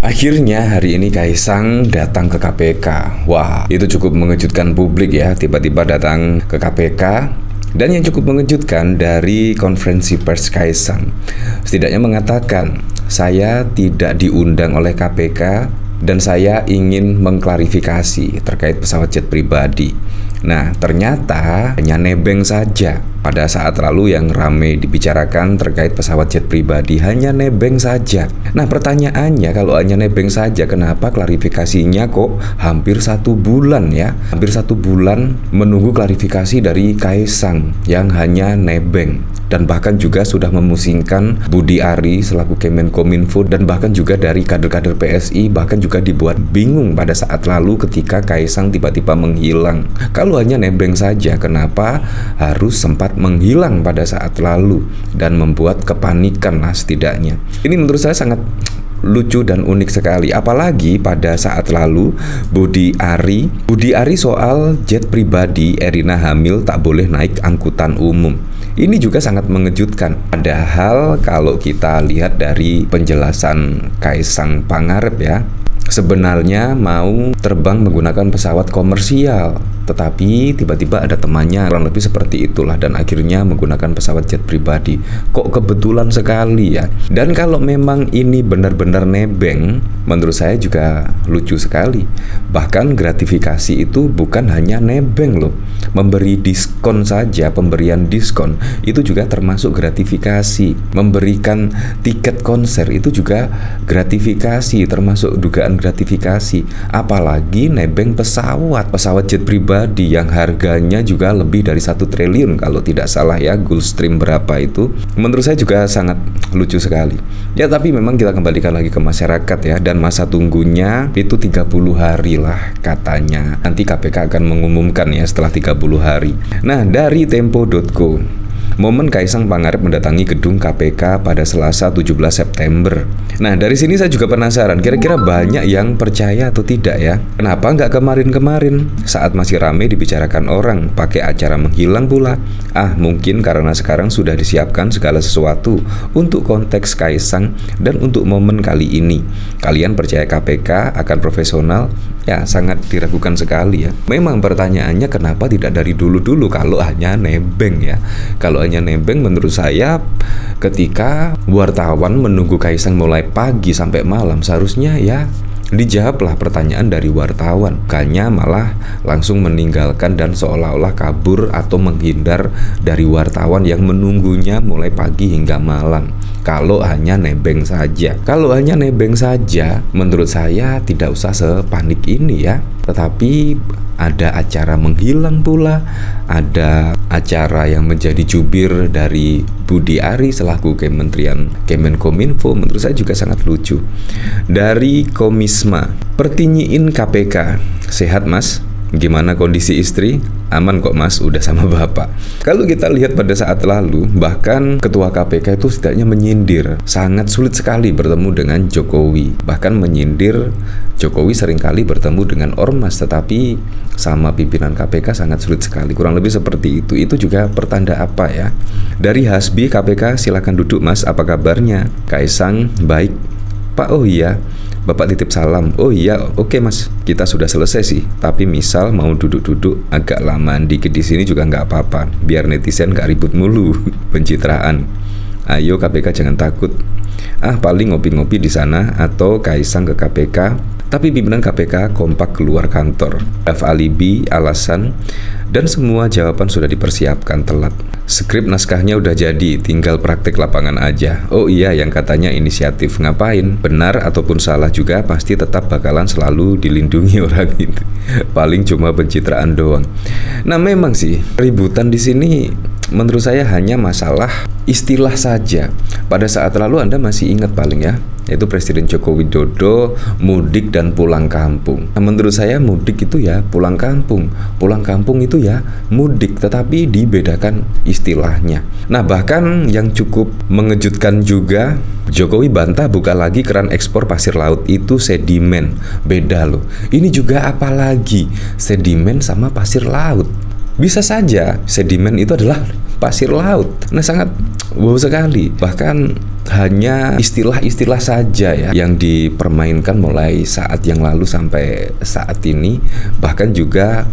Akhirnya hari ini Kaisang datang ke KPK. Wah, itu cukup mengejutkan publik ya, tiba-tiba datang ke KPK. Dan yang cukup mengejutkan dari konferensi pers Kaisang, setidaknya mengatakan, saya tidak diundang oleh KPK dan saya ingin mengklarifikasi terkait pesawat jet pribadi. Nah, ternyata hanya nebeng saja. Pada saat lalu yang ramai dibicarakan terkait pesawat jet pribadi, hanya nebeng saja. Nah, pertanyaannya, kalau hanya nebeng saja, kenapa klarifikasinya kok hampir 1 bulan ya? Hampir 1 bulan menunggu klarifikasi dari Kaisang yang hanya nebeng. Dan bahkan juga sudah memusingkan Budi Ari selaku Kemenkominfo, dan bahkan juga dari kader-kader PSI, bahkan juga dibuat bingung pada saat lalu ketika Kaisang tiba-tiba menghilang. Kalau hanya nebeng saja, kenapa harus sempat menghilang pada saat lalu dan membuat kepanikan lah setidaknya. Ini menurut saya sangat lucu dan unik sekali, apalagi pada saat lalu Budi Ari soal jet pribadi Erina hamil tak boleh naik angkutan umum. Ini juga sangat mengejutkan. Padahal kalau kita lihat dari penjelasan Kaisang Pangarep ya, sebenarnya mau terbang menggunakan pesawat komersial, tetapi tiba-tiba ada temannya, kurang lebih seperti itulah, dan akhirnya menggunakan pesawat jet pribadi. Kok kebetulan sekali ya. Dan kalau memang ini benar-benar nebeng, menurut saya juga lucu sekali. Bahkan gratifikasi itu bukan hanya nebeng loh, memberi diskon saja, pemberian diskon itu juga termasuk gratifikasi. Memberikan tiket konser itu juga gratifikasi, termasuk dugaan gratifikasi. Apalagi nebeng pesawat jet pribadi yang harganya juga lebih dari 1 triliun kalau tidak salah ya, Gulfstream berapa itu. Menurut saya juga sangat lucu sekali ya. Tapi memang kita kembalikan lagi ke masyarakat ya, dan masa tunggunya itu 30 hari lah katanya. Nanti KPK akan mengumumkan ya setelah 30 hari. Nah, dari tempo.co, momen Kaisang Pangarep mendatangi gedung KPK pada Selasa 17 September. Nah, dari sini saya juga penasaran, kira-kira banyak yang percaya atau tidak ya? Kenapa nggak kemarin-kemarin saat masih ramai dibicarakan orang, pakai acara menghilang pula? Mungkin karena sekarang sudah disiapkan segala sesuatu untuk konteks Kaisang dan untuk momen kali ini. Kalian percaya KPK akan profesional? Ya, sangat diragukan sekali ya. Memang pertanyaannya kenapa tidak dari dulu-dulu kalau hanya nebeng ya? Kalau hanya nebeng, menurut saya ketika wartawan menunggu Kaisang mulai pagi sampai malam, seharusnya ya dijawablah pertanyaan dari wartawan, bukannya malah langsung meninggalkan dan seolah-olah kabur atau menghindar dari wartawan yang menunggunya mulai pagi hingga malam. Kalau hanya nebeng saja, menurut saya tidak usah sepanik ini ya. Tetapi ada acara menghilang pula, ada acara yang menjadi jubir dari Budi Ari selaku Kementerian Kemenkominfo, menurut saya juga sangat lucu. Dari Komisma, pertinyiin KPK, sehat mas? Gimana kondisi istri? Aman kok mas, udah sama bapak. Kalau kita lihat pada saat lalu, bahkan ketua KPK itu setidaknya menyindir, sangat sulit sekali bertemu dengan Jokowi. Bahkan menyindir Jokowi seringkali bertemu dengan ormas, tetapi sama pimpinan KPK sangat sulit sekali. Kurang lebih seperti itu. Itu juga pertanda apa ya? Dari Hasbi KPK, silakan duduk mas, apa kabarnya? Kaisang, baik Pak, oh iya Bapak titip salam. Oh iya, oke mas, kita sudah selesai sih. Tapi misal mau duduk-duduk agak lamaan dikit di sini juga nggak apa-apa, biar netizen nggak ribut mulu. Pencitraan. Ayo KPK jangan takut. Paling ngopi-ngopi di sana atau Kaisang ke KPK. Tapi pimpinan KPK kompak keluar kantor. Alibi, alasan, dan semua jawaban sudah dipersiapkan telat. Skrip naskahnya udah jadi, tinggal praktek lapangan aja. Oh iya, yang katanya inisiatif, ngapain? Benar ataupun salah juga pasti tetap bakalan selalu dilindungi orang itu. Paling cuma pencitraan doang. Nah, memang sih ributan di sini menurut saya hanya masalah istilah saja. Pada saat lalu Anda masih ingat paling ya, yaitu Presiden Joko Widodo mudik dan pulang kampung. Nah, menurut saya mudik itu ya pulang kampung itu ya mudik, tetapi dibedakan istilahnya. Nah, bahkan yang cukup mengejutkan juga, Jokowi bantah buka lagi keran ekspor pasir laut, itu sedimen. Beda loh. Ini juga apalagi sedimen sama pasir laut. Bisa saja sedimen itu adalah pasir laut. Nah, sangat wow sekali. Bahkan hanya istilah-istilah saja ya yang dipermainkan mulai saat yang lalu sampai saat ini. Bahkan juga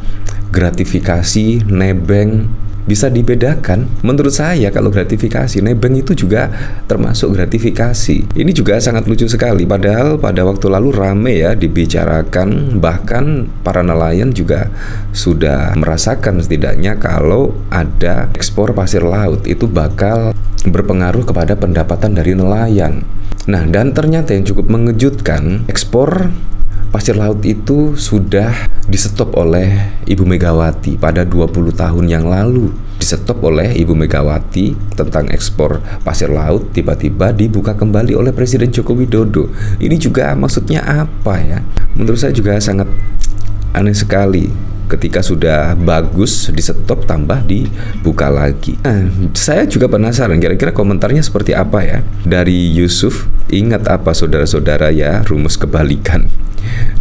gratifikasi, nebeng bisa dibedakan. Menurut saya kalau gratifikasi, nebeng itu juga termasuk gratifikasi. Ini juga sangat lucu sekali. Padahal pada waktu lalu rame ya dibicarakan, bahkan para nelayan juga sudah merasakan setidaknya kalau ada ekspor pasir laut itu bakal berpengaruh kepada pendapatan dari nelayan. Nah, dan ternyata yang cukup mengejutkan, ekspor pasir laut itu sudah disetop oleh Ibu Megawati pada 20 tahun yang lalu. Disetop oleh Ibu Megawati tentang ekspor pasir laut, tiba-tiba dibuka kembali oleh Presiden Joko Widodo. Ini juga maksudnya apa ya? Menurut saya juga sangat aneh sekali. Ketika sudah bagus disetop, tambah dibuka lagi. Nah, saya juga penasaran kira-kira komentarnya seperti apa ya. Dari Yusuf, ingat apa saudara-saudara ya, rumus kebalikan.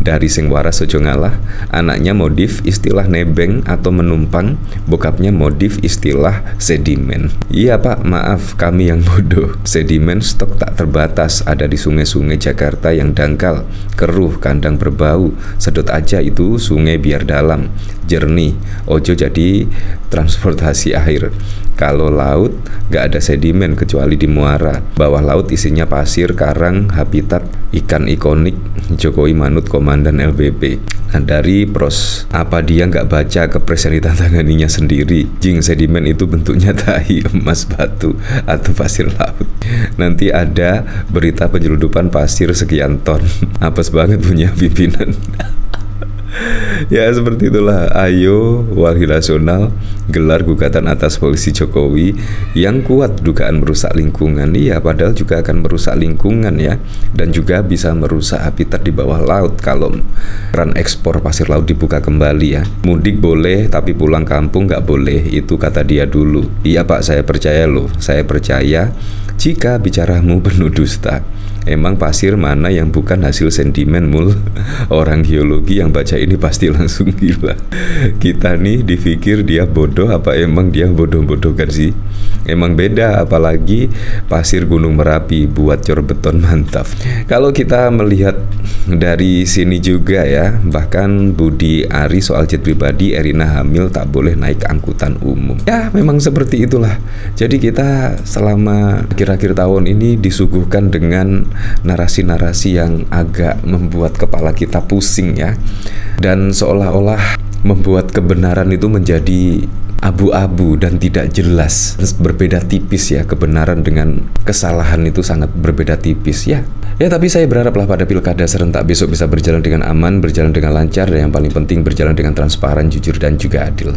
Dari sing waras ojo ngalah, anaknya modif istilah nebeng atau menumpang, bokapnya modif istilah sedimen. Iya pak, maaf kami yang bodoh. Sedimen stok tak terbatas ada di sungai-sungai Jakarta yang dangkal, keruh, kandang berbau. Sedot aja itu sungai biar dalam, jernih, ojo jadi transportasi air. Kalau laut gak ada sedimen kecuali di muara. Bawah laut isinya pasir, karang, habitat ikan ikonik Jokowi manut komandan LBP. Nah, dari pros, apa dia nggak baca kepres yang ditandatanganinya sendiri? Jing, sedimen itu bentuknya tahi, emas, batu, atau pasir laut. Nanti ada berita penyeludupan pasir sekian ton. Apes banget punya pimpinan. Ya seperti itulah. Ayo Walhi Nasional gelar gugatan atas polisi Jokowi yang kuat dugaan merusak lingkungan. Iya, padahal juga akan merusak lingkungan ya, dan juga bisa merusak habitat di bawah laut kalau keran ekspor pasir laut dibuka kembali ya. Mudik boleh tapi pulang kampung nggak boleh, itu kata dia dulu. Iya pak, saya percaya loh, saya percaya jika bicaramu penuh dusta. Emang pasir mana yang bukan hasil sentimen mul? Orang geologi yang baca ini pasti langsung gila. Kita nih dipikir dia bodoh, apa emang dia bodoh-bodohkan sih? Emang beda, apalagi pasir Gunung Merapi buat cor beton mantap. Kalau kita melihat dari sini juga ya, bahkan Budi Ari soal jet pribadi, Erina hamil tak boleh naik angkutan umum. Ya memang seperti itulah. Jadi kita selama akhir-akhir tahun ini disuguhkan dengan narasi-narasi yang agak membuat kepala kita pusing ya, dan seolah-olah membuat kebenaran itu menjadi abu-abu dan tidak jelas, berbeda tipis ya. Kebenaran dengan kesalahan itu sangat berbeda tipis ya. Ya tapi saya berharaplah pada pilkada serentak besok bisa berjalan dengan aman, berjalan dengan lancar, dan yang paling penting berjalan dengan transparan, jujur, dan juga adil.